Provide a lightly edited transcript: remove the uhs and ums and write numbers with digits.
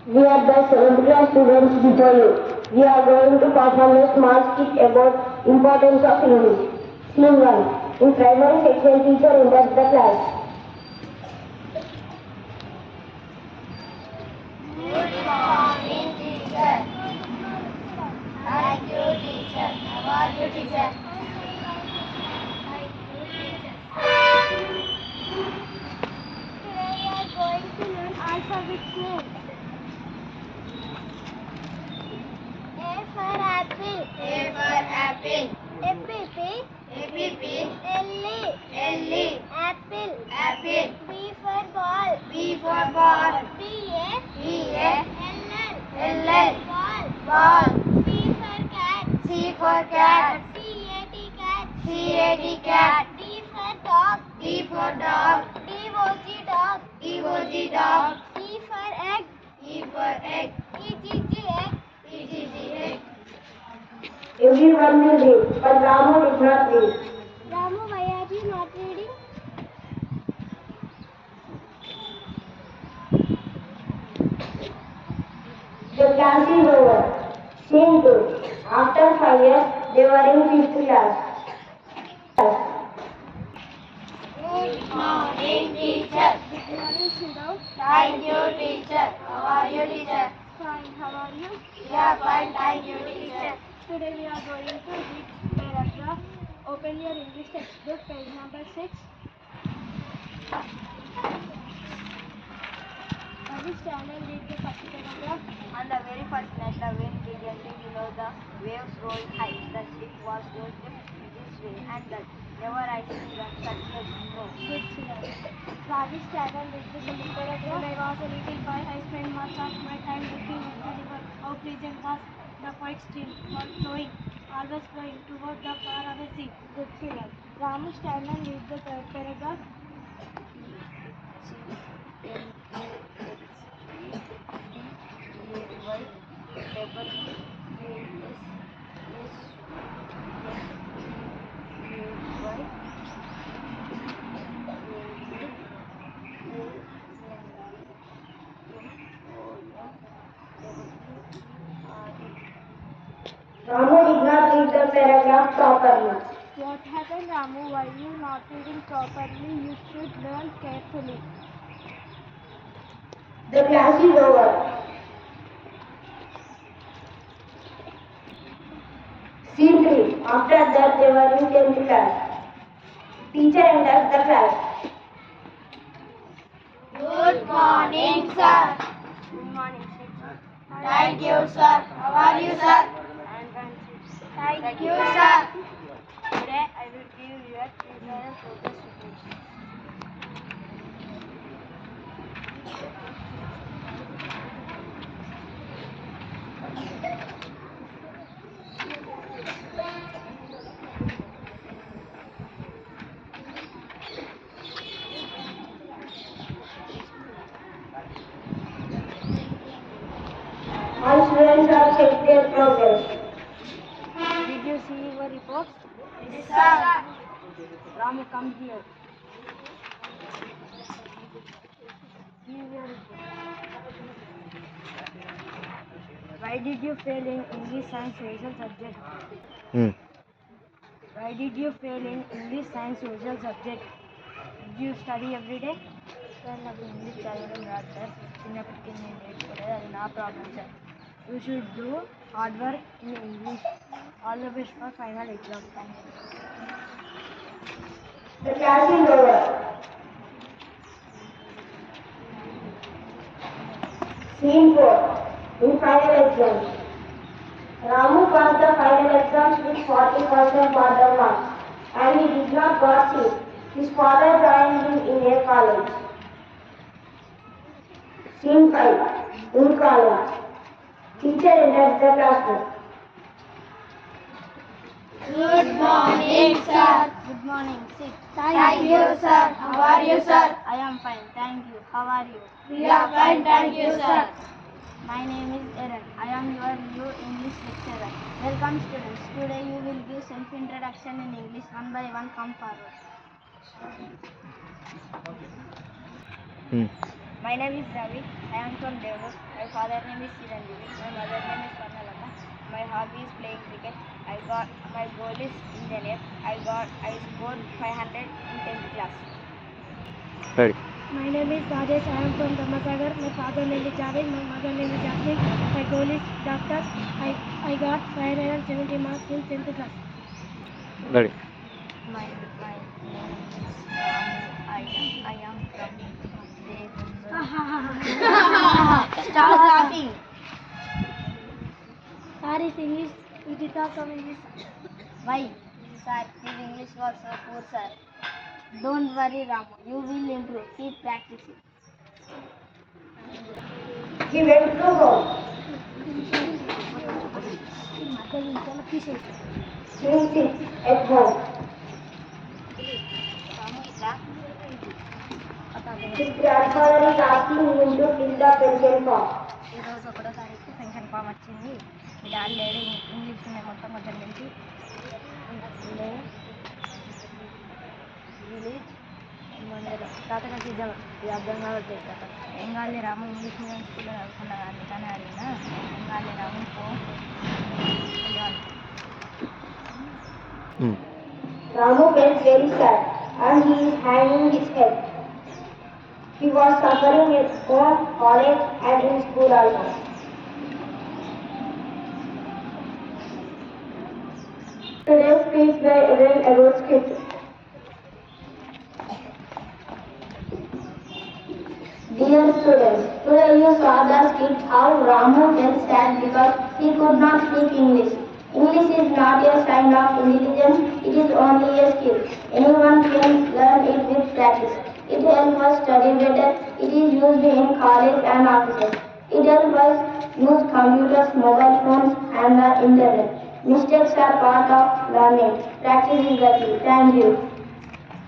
We are the 7th class students before you. We are going to perform a small skit about importance of English. Scene 1. In primary section, teacher enters the class. Good morning, teacher. Thank you, teacher. How are you, teacher? Today we are going to learn alphabet names. A for apple. A for apple. A-P-P. L-E. Apple. B for ball. B-A. L-L. Ball. C for cat. C-A-T. Cat. D for dog. D-O-G. Dog. E for egg. E-G-G. Egg. Everyone will read, but Ramu did not read. Ramu, why are you not reading? The class is over. Scene 2. After 5 years, they were in 5th class. Good morning, teacher. Good morning, Shindau. Thank you, teacher. How are you, teacher? Fine. How are you? Yeah, fine. Thank you, teacher. Today we are going to read paragraph. Open your English textbook, page number 6. Ravi, stand and read the first paragraph. On the very first night, the wind began below, the waves rolled high. The ship was going this way and that. Never I seen that such a snow. Good, Shindau. Ravi, stand and read the second paragraph. When I was a little boy, I spent much of my time looking at the river. How pleasant was the quiet stream, flowing, always flowing toward the faraway sea. Good, Shindau. Ramu, stand and read the third paragraph. Ramu did not read the paragraph properly. What happened, Ramu? Why you not reading properly? You should learn carefully. The class is over. Scene 3. After that, they were in 10th class. Teacher enters the class. Good morning, sir. Good morning, sir. Thank you, sir. How are you, sir? Thank you, sir. Today I will give you a tutorial progress report. All students have checked their progress. Did you see your report? Yes, sir. Ramu, come here. Give your report. Why did you fail in English and social subject? Why did you fail in English and social subject? Did you study every day? Sir నాకు English చదవడం రాదు sir చిన్నప్పటికీ నేను నేర్చుకోలేదు అది నా problem sir You should do hard work in English. All the best for final exam. Thank you. The class is over. Scene 4. In final exams. Ramu passed the final exams with 40% further marks and he did not got seat. His father joined him in a college. Scene 5. In college. Teacher enters the classroom. Good morning, sir. Good morning. Sit. Thank you, sir. How are you, sir? I am fine. Thank you. How are you? We are fine. Thank you, sir. My name is Aaron. I am your new English lecturer. Welcome, students. Today you will give self-introduction in English. One by one, come forward. My name is Ravi. I am from Devur. My father name is Chiranjeevi. My mother name is Swarnalata. My hobby is playing cricket. My goal is engineer. I scored 500 in 10th class. Ready. My name is Rajesh. I am from Dhammasagar. My father name is Javed. My mother name is Jasmine. My goal is doctor. I got 570 marks in 10th class. Ready. My name is Ramu. I am from Stop laughing. Sir is English. We did talk some English. Why? Sir, his English was so poor, sir. Don't worry, Ramu. You will improve. Keep practicing. He went to home. Scene 6 at home. His grandfather is asking him to fill the pension form. ఈరోజు ఒకటో తారీఖు pension form వచ్చింది. మీ daddy lady English మొత్తం కొంచెం తెలిసి village మండలం తాతగా సిద్ధం ఇది అర్థం కావట్లేదు తాత. ఏం కాదు రాము ఇంగ్లీష్ మీడియం స్కూల్లో చదువుకున్నా అందుకని అడిగినా ఏం కాదు రాము పో. Ramu felt very sad and he is hanging his head. He was suffering at home, college and in school also. Today's speech by Ellen about skits. Dear students, today you saw the skit how Ramu felt sad because he could not speak English. English is not a sign of intelligence, it is only a skill. Anyone can learn it with practice. It helps us study better. It is used in college and offices. It helps us use computers, mobile phones and the internet. Mistakes are part of learning. Practice is the key. Thank you.